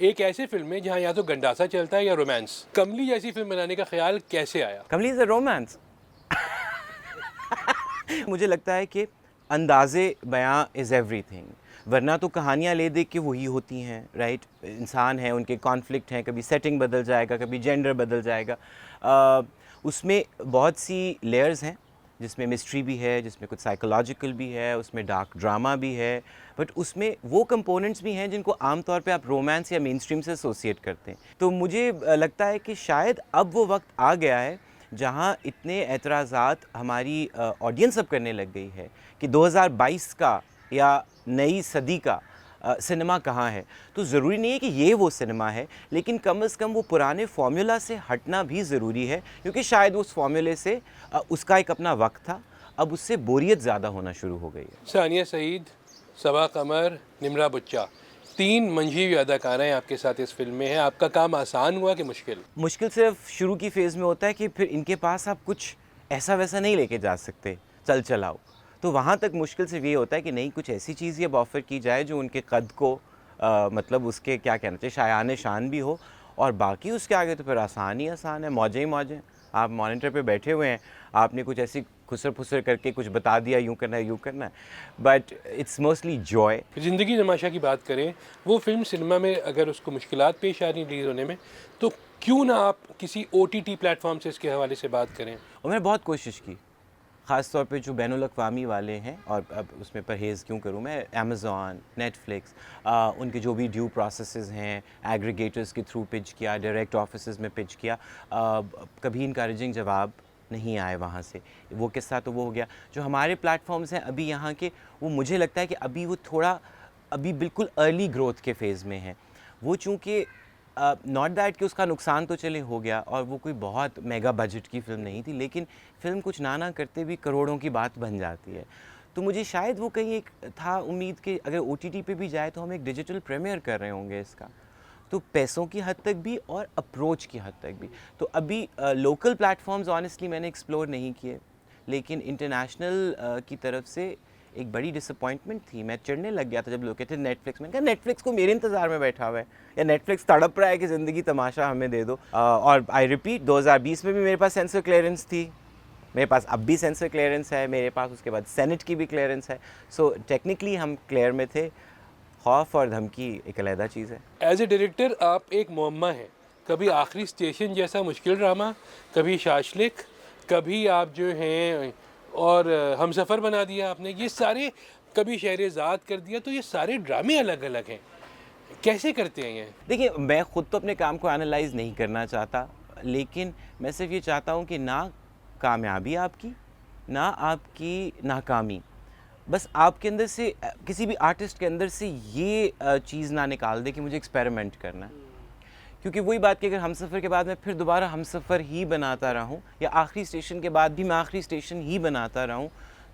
एक ऐसी फिल्म में जहाँ या तो गंडासा चलता है या रोमांस, कमली जैसी फिल्म बनाने का ख्याल कैसे आया? कमली इज़ अ रोमांस। मुझे लगता है कि अंदाज़े बयां इज़ एवरीथिंग, वरना तो कहानियाँ ले दे के वही होती हैं, राइट? इंसान हैं, उनके कॉन्फ्लिक्ट हैं, कभी सेटिंग बदल जाएगा, कभी जेंडर बदल जाएगा। उसमें बहुत सी लेयर्स हैं, जिसमें मिस्ट्री भी है, जिसमें कुछ साइकोलॉजिकल भी है, उसमें डार्क ड्रामा भी है, बट उसमें वो कंपोनेंट्स भी हैं जिनको आमतौर पे आप रोमांस या मेन स्ट्रीम से एसोसिएट करते हैं। तो मुझे लगता है कि शायद अब वो वक्त आ गया है जहाँ इतने एतराज़ात हमारी ऑडियंस अब करने लग गई है कि 2022 का या नई सदी का सिनेमा कहाँ है। तो ज़रूरी नहीं है कि ये वो सिनेमा है, लेकिन कम से कम वो पुराने फार्मूला से हटना भी ज़रूरी है, क्योंकि शायद उस फार्मूले से उसका एक अपना वक्त था, अब उससे बोरियत ज़्यादा होना शुरू हो गई है। सानिया सईद, सबा कमर, निम्रा बुच्चा, 3 मंझी अदाकाराएं आपके साथ इस फिल्म में हैं। आपका काम आसान हुआ कि मुश्किल? मुश्किल सिर्फ शुरू की फ़ेज़ में होता है कि फिर इनके पास आप कुछ ऐसा वैसा नहीं लेके जा सकते, चल चलाओ। तो वहाँ तक मुश्किल सिर्फ ये होता है कि नहीं, कुछ ऐसी चीज़ अब ऑफ़र की जाए जो उनके कद को मतलब उसके क्या कहना चाहिए, शायान शान भी हो, और बाकी उसके आगे तो फिर आसान ही आसान है, मौजें ही मौजें। आप मॉनिटर पे बैठे हुए हैं, आपने कुछ ऐसी खुसर-फुसर करके कुछ बता दिया, यूँ करना है, यूँ करना है, बट इट्स मोस्टली जॉय। ज़िंदगी तमाशा की बात करें, वो फिल्म सिनेमा में अगर उसको मुश्किलात पेश आ रही रिलीज़ होने में, तो क्यों ना आप किसी OTT प्लेटफॉर्म से इसके हवाले से बात करें? और मैंने बहुत कोशिश की, ख़ास तौर पे जो बैनुल-अक़वामी वाले हैं, और अब उसमें परहेज़ क्यों करूँ मैं, अमेज़न, नेटफ्लिक्स, उनके जो भी ड्यू प्रोसेसेस हैं, एग्रीगेटर्स के थ्रू पिच किया, डायरेक्ट ऑफिसेज़ में पिच किया, कभी इनकरेजिंग जवाब नहीं आए वहाँ से। वो किस्सा तो वो हो गया। जो हमारे प्लेटफॉर्म्स हैं अभी यहाँ के, वो मुझे लगता है कि अभी वो थोड़ा अभी बिल्कुल अर्ली ग्रोथ के फ़ेज़ में हैं। वो चूँकि नॉट दैट कि उसका नुकसान तो चले हो गया, और वो कोई बहुत मेगा बजट की फ़िल्म नहीं थी, लेकिन फ़िल्म कुछ ना करते भी करोड़ों की बात बन जाती है। तो मुझे शायद वो कहीं एक था उम्मीद कि अगर OTT पे भी जाए तो हम एक डिजिटल प्रीमियर कर रहे होंगे इसका, तो पैसों की हद तक भी और अप्रोच की हद तक भी। तो अभी लोकल प्लेटफॉर्म्स ऑनेस्टली मैंने एक्सप्लोर नहीं किए, लेकिन इंटरनेशनल की तरफ से एक बड़ी डिसअपॉइंटमेंट थी। मैं चिढ़ने लग गया था जब लोग कहते नेटफ्लिक्स, मैंने कहा नेटफ्लिक्स को मेरे इंतज़ार में बैठा हुआ है, या नेटफ्लिक्स तड़प रहा है कि ज़िंदगी तमाशा हमें दे दो। और आई रिपीट, 2020 में भी मेरे पास सेंसर क्लियरेंस थी, मेरे पास अब भी सेंसर क्लियरेंस है मेरे पास, उसके बाद सेनेट की भी क्लियरेंस है। सो टेक्निकली हम क्लियर में थे। खौफ और धमकी एक अलहदा चीज़ है। एज ए डायरेक्टर आप एक मुअम्मा हैं। कभी आखिरी स्टेशन जैसा मुश्किल ड्रामा, कभी शाशलिक, कभी आप जो हैं और हमसफ़र बना दिया आपने, ये सारे, कभी शहरेज़ाद कर दिया, तो ये सारे ड्रामे अलग अलग हैं। कैसे करते हैं ये? देखिए, मैं ख़ुद तो अपने काम को एनालाइज़ नहीं करना चाहता, लेकिन मैं सिर्फ ये चाहता हूँ कि ना कामयाबी आपकी, ना आपकी नाकामी, बस आपके अंदर से किसी भी आर्टिस्ट के अंदर से ये चीज़ ना निकाल दे कि मुझे एक्सपेरिमेंट करना है। क्योंकि वही बात कि अगर हमसफ़र के बाद मैं फिर दोबारा हमसफ़र ही बनाता रहूँ, या आखिरी स्टेशन के बाद भी मैं आखिरी स्टेशन ही बनाता रहूँ,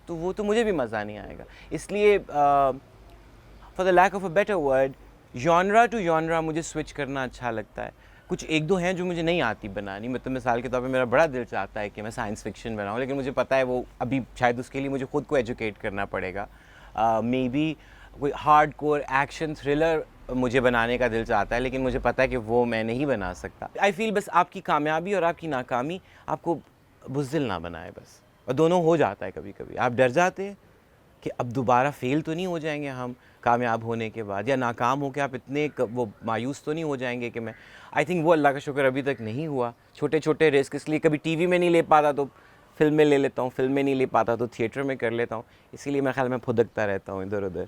तो वो तो मुझे भी मज़ा नहीं आएगा। इसलिए for the lack of a better word, genre to genre मुझे स्विच करना अच्छा लगता है। कुछ एक दो हैं जो मुझे नहीं आती बनानी, मतलब मिसाल के तौर पे मेरा बड़ा दिल चाहता है कि मैं साइंस फ़िक्शन बनाऊँ, लेकिन मुझे पता है वो अभी शायद उसके लिए मुझे खुद को एजुकेट करना पड़ेगा। मे बी कोई हार्डकोर एक्शन थ्रिलर मुझे बनाने का दिल चाहता है, लेकिन मुझे पता है कि वो मैं नहीं बना सकता। आई फ़ील बस आपकी कामयाबी और आपकी नाकामी आपको बुज़दिल ना बनाए बस, और दोनों हो जाता है कभी-कभी। आप डर जाते हैं कि अब दोबारा फ़ेल तो नहीं हो जाएंगे हम कामयाब होने के बाद, या नाकाम होकर आप इतने वो मायूस तो नहीं हो जाएंगे कि मैं, आई थिंक वो अल्लाह का शुक्र अभी तक नहीं हुआ। छोटे-छोटे रिस्क, इसलिए कभी टीवी में नहीं ले पाता तो फ़िल्म में ले लेता हूँ, फ़िल्म में नहीं ले पाता तो थिएटर में कर लेता हूँ। इसीलिए मेरे ख़्याल में फुदकता रहता हूँ इधर-उधर।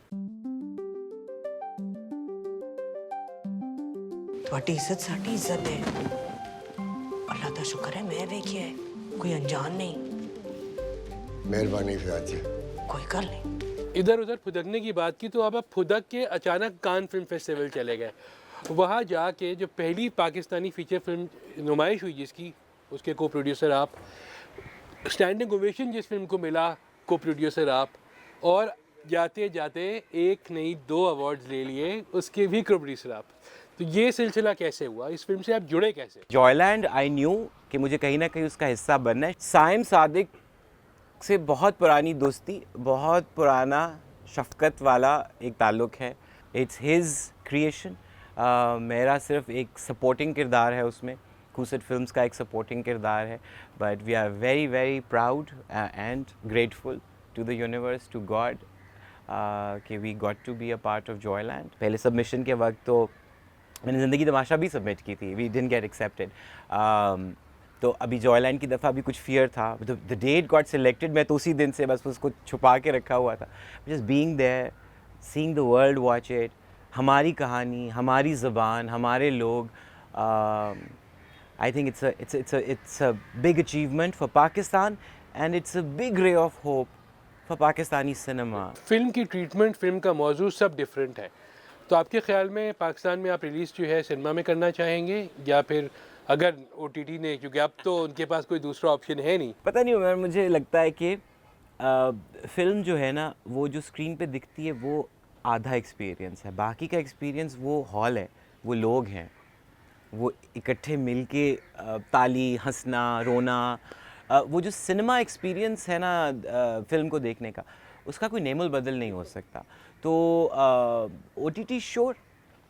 ਤੁਹਾਡੀ ਇੱਜ਼ਤ ਸਾਡੀ ਇੱਜ਼ਤ ਹੈ। ਅੱਲਾ ਦਾ ਸ਼ੁਕਰ ਹੈ ਮੈਂ ਵੇਖਿਆ ਹੈ, ਕੋਈ ਅਣਜਾਣ ਨਹੀਂ। मेहरबानी फयाज जी। कोई गल नहीं। इधर उधर फुदकने की बात की, तो अब आप फुदक के अचानक कान फिल्म फेस्टिवल चले गए। वहाँ जाके जो पहली पाकिस्तानी फ़ीचर फिल्म नुमाइश हुई जिसकी, उसके को प्रोड्यूसर आप, स्टैंडिंग ओवेशन जिस फिल्म को मिला, को प्रोड्यूसर आप, और जाते जाते एक नहीं 2 अवार्ड्स ले लिए, उसके भी को प्रोड्यूसर आप। तो ये सिलसिला कैसे हुआ? इस फिल्म से आप जुड़े कैसे? जॉयलैंड आई न्यू कि मुझे कहीं ना कहीं उसका हिस्सा बनना है। साइम सादिक से बहुत पुरानी दोस्ती, बहुत पुराना शफ़क़त वाला एक ताल्लुक़ है। इट्स हिज क्रिएशन, मेरा सिर्फ एक सपोर्टिंग किरदार है उसमें, खूसट फिल्म्स का एक सपोर्टिंग किरदार है, but we are very very proud and grateful to the universe, to God कि we got to be a part of Joyland. पहले सबमिशन के वक्त तो मैंने ज़िंदगी तमाशा भी सबमिट की थी, वी डिडंट गेट एक्सेप्टेड। तो अभी जॉयलैंड की दफ़ा भी कुछ फियर था, द डेट गॉट सिलेक्टेड, मैं तो उसी दिन से बस उसको छुपा के रखा हुआ था। Just being there, seeing the world watch it, हमारी कहानी, हमारी ज़बान, हमारे लोग, I think it's a big achievement for Pakistan and it's a big ray of hope for Pakistani cinema. Film की ट्रीटमेंट, फिल्म का मौजू सब डिफरेंट है, तो आपके ख्याल में पाकिस्तान में आप रिलीज़ जो है सिनेमा में करना चाहेंगे या फिर अगर OTT ने, क्योंकि अब तो उनके पास कोई दूसरा ऑप्शन है नहीं। पता नहीं उमर, मुझे लगता है कि फ़िल्म जो है ना, वो जो स्क्रीन पे दिखती है वो आधा एक्सपीरियंस है, बाकी का एक्सपीरियंस वो हॉल है, वो लोग हैं, वो इकट्ठे मिलके ताली, हंसना, रोना, वो जो सिनेमा एक्सपीरियंस है ना फ़िल्म को देखने का, उसका कोई नेमल बदल नहीं हो सकता। तो OTT श्योर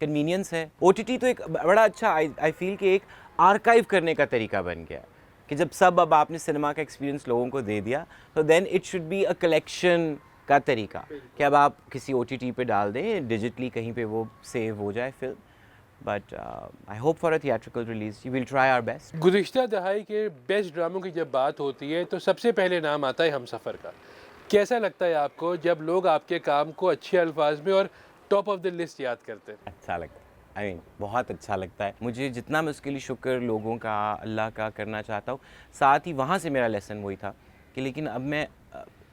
कन्वीनियंस है। OTT तो एक बड़ा अच्छा आई फील कि एक आर्काइव करने का तरीका बन गया है कि जब सब अब आपने सिनेमा का एक्सपीरियंस लोगों को दे दिया, तो then it should be a collection का तरीका कि अब आप किसी OTT पे डाल दें, डिजिटली कहीं पे वो सेव हो जाए film. But I hope for a theatrical release, we will try our best. गुज़िश्ता दहाई के बेस्ट ड्रामों की जब बात होती है तो सबसे पहले नाम आता है हमसफ़र का। कैसा लगता है आपको जब लोग आपके काम को अच्छे अल्फाज में और टॉप ऑफ द लिस्ट याद करते हैं? अच्छा लगता है, आई मीन बहुत अच्छा लगता है मुझे। जितना मैं उसके लिए शुक्र लोगों का, अल्लाह का करना चाहता हूँ, साथ ही वहाँ से मेरा लेसन वही था कि लेकिन अब मैं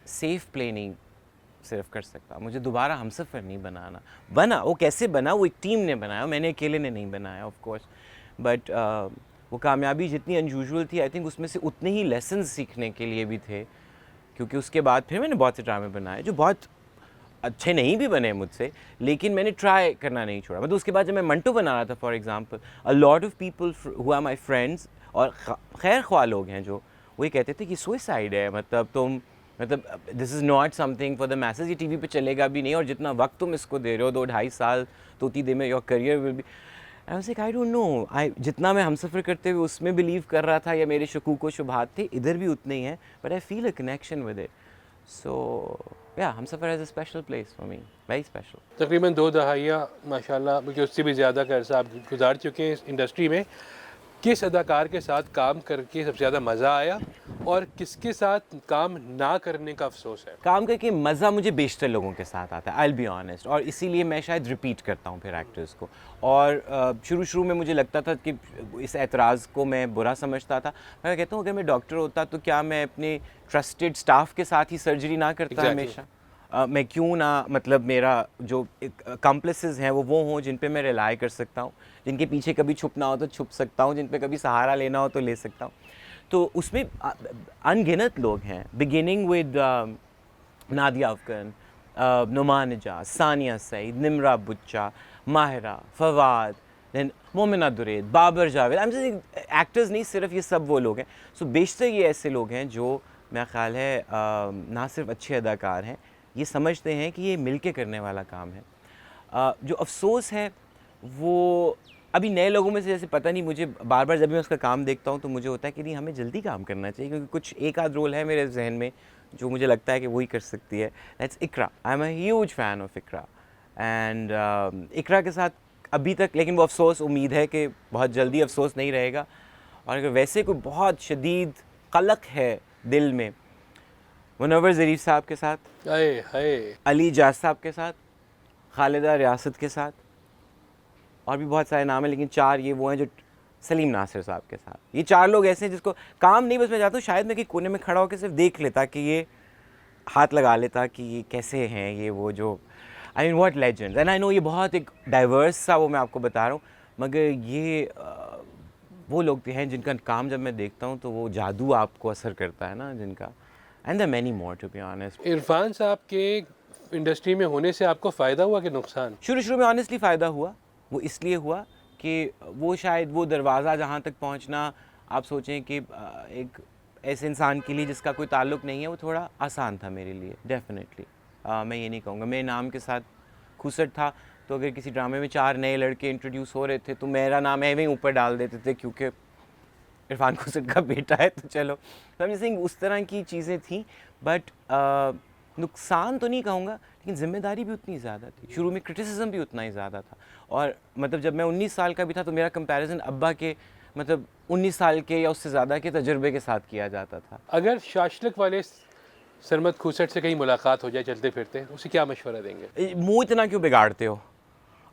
सेफ़ प्ले नहीं सिर्फ कर सकता, मुझे दोबारा हमसफ़र नहीं बनाना। बना, वो कैसे बना, वो एक टीम ने बनाया, मैंने अकेले ने नहीं बनाया ऑफ कोर्स, बट वो कामयाबी जितनी अनयूजुअल थी, आई थिंक उसमें से उतने ही लेसन सीखने के लिए भी थे, क्योंकि उसके बाद फिर मैंने बहुत से ड्रामे बनाए जो बहुत अच्छे नहीं भी बने मुझसे, लेकिन मैंने ट्राई करना नहीं छोड़ा। मतलब उसके बाद जब मैं मंटो बना रहा था for example, a lot of people who are my friends और खैर ख्वाह लोग हैं जो वो ये कहते थे कि सुसाइड है, मतलब this is not something for the message, ये टीवी पे चलेगा भी नहीं, और जितना वक्त तुम इसको दे रहे हो 2-2.5 साल, तो उतनी देर में your career will be. I was like I don't know, जितना मैं हमसफ़र करते हुए उसमें बिलीव कर रहा था या मेरे शकूक व शुबहात थे, इधर भी उतने ही हैं, but I feel a connection with it. So या Humsafar has a special place for me, very special. तकरीबन 2 दहाइयाँ माशाल्लाह, बल्कि उससे भी ज़्यादा का अरसा आप गुजार चुके हैं इस इंडस्ट्री में। किस अदाकार के साथ काम करके सबसे ज़्यादा मज़ा आया और किसके साथ काम ना करने का अफसोस है? काम करके मज़ा मुझे बेशतर लोगों के साथ आता है, आई विल बी ऑनेस्ट, और इसीलिए मैं शायद रिपीट करता हूँ फिर एक्टर्स को। और शुरू में मुझे लगता था कि इस एतराज़ को मैं बुरा समझता था। मैं कहता हूँ अगर मैं डॉक्टर होता तो क्या मैं अपने ट्रस्टेड स्टाफ के साथ ही सर्जरी ना करता हमेशा? मैं क्यों ना, मतलब मेरा जो कॉम्प्लिसेस हैं वो हों जिन पे मैं रिलाई कर सकता हूँ, जिनके पीछे कभी छुपना हो तो छुप सकता हूँ, जिन पे कभी सहारा लेना हो तो ले सकता हूँ। तो उसमें अनगिनत लोग हैं, beginning with Nadia Afghan, Nauman Ijaz, Sania Saeed, Nimra Bucha, Mahira, Fawad, then Momina Duraid, Babar Javed. I am just actors नहीं, सिर्फ ये सब वो लोग हैं। सो बेशतर ये ऐसे लोग हैं जो मेरा ख्याल है ना सिर्फ अच्छे अदाकार हैं, ये समझते हैं कि ये मिलके करने वाला काम है। जो अफसोस है वो अभी नए लोगों में से, जैसे पता नहीं, मुझे बार बार जब मैं उसका काम देखता हूँ तो मुझे होता है कि नहीं, हमें जल्दी काम करना चाहिए, क्योंकि कुछ एक आध रोल है मेरे जहन में जो मुझे लगता है कि वही कर सकती है। That's Iqra. I am a huge fan of Iqra, and Iqra के साथ अभी तक, लेकिन वो अफसोस, उम्मीद है कि बहुत जल्दी अफसोस नहीं रहेगा। और अगर वैसे कोई बहुत शदीद कलक है दिल में, मुनव्वर ज़रीफ साहब के साथ, हाय अली जाज साहब के साथ, खालिदा रियासत के साथ, और भी बहुत सारे नाम हैं, लेकिन 4 ये वो हैं जो, सलीम नासिर साहब के साथ। ये 4 लोग ऐसे हैं जिसको काम नहीं, बस मैं चाहता हूँ शायद मैं कि कोने में खड़ा होकर सिर्फ देख लेता, कि ये हाथ लगा लेता कि ये कैसे हैं, ये वो जो, I mean what legends. And I know ये बहुत एक डाइवर्स सा वो मैं आपको बता रहा हूँ, मगर ये वो लोग हैं जिनका काम जब मैं देखता हूँ तो वो जादू आपको असर करता है ना, जिनका। And there many more to be honest. Irfan साहब के इंडस्ट्री में होने से आपको फ़ायदा हुआ कि नुकसान? शुरू में ऑनेस्टली फ़ायदा हुआ। वो इसलिए हुआ कि वो शायद वो दरवाज़ा जहाँ तक पहुँचना, आप सोचें कि एक ऐसे इंसान के लिए जिसका कोई ताल्लुक़ नहीं है, वो थोड़ा आसान था मेरे लिए, डेफिनेटली। मैं ये नहीं कहूँगा, मेरे नाम के साथ खूसट था तो अगर किसी ड्रामे में 4 नए लड़के इंट्रोड्यूस हो रहे थे तो मेरा नाम ऐਵੇਂ ही ऊपर डाल देते थे क्योंकि इरफान खुसर का बेटा है तो चलो। तो आई एम सेइंग उस तरह की चीज़ें थी, बट नुकसान तो नहीं कहूँगा, लेकिन ज़िम्मेदारी भी उतनी ज़्यादा थी। शुरू में क्रिटिसिज्म भी उतना ही ज़्यादा था, और मतलब जब मैं 19 साल का भी था तो मेरा कंपैरिजन अब्बा के मतलब 19 साल के या उससे ज़्यादा के तजुर्बे के साथ किया जाता था। अगर शाशलिक वाले सरमद खूसट से कहीं मुलाकात हो जाए चलते फिरते, उसे क्या मशवरा देंगे? मुँह इतना क्यों बिगाड़ते हो?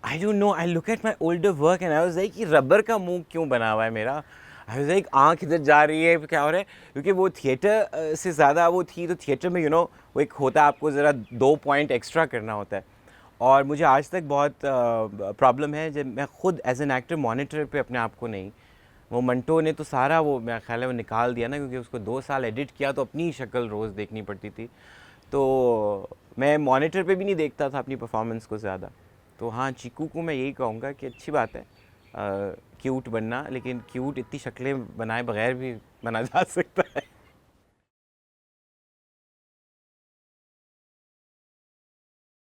I don't know, I look at my older work and I was like, ये रबर का मुँह क्यों बना हुआ है मेरा? आई वाज लाइक, आँख इधर जा रही है, क्या हो रहा है? क्योंकि वो थिएटर से ज़्यादा वो थी, तो थिएटर में वो एक होता है, आपको ज़रा 2 पॉइंट एक्स्ट्रा करना होता है। और मुझे आज तक बहुत प्रॉब्लम है जब मैं खुद एज एन एक्टर मॉनिटर पे अपने आप को नहीं, वो मंटो ने तो सारा वो मेरा ख्याल है वो निकाल दिया ना, क्योंकि उसको 2 साल एडिट किया तो अपनी ही शक्ल रोज़ देखनी पड़ती थी, तो मैं मॉनिटर पे भी नहीं देखता था अपनी परफॉर्मेंस को ज़्यादा। तो हाँ, चीकू को मैं यही कहूँगा कि अच्छी बात है क्यूट बनना, लेकिन क्यूट इतनी शक्लें बनाए बगैर भी बना जा सकता है।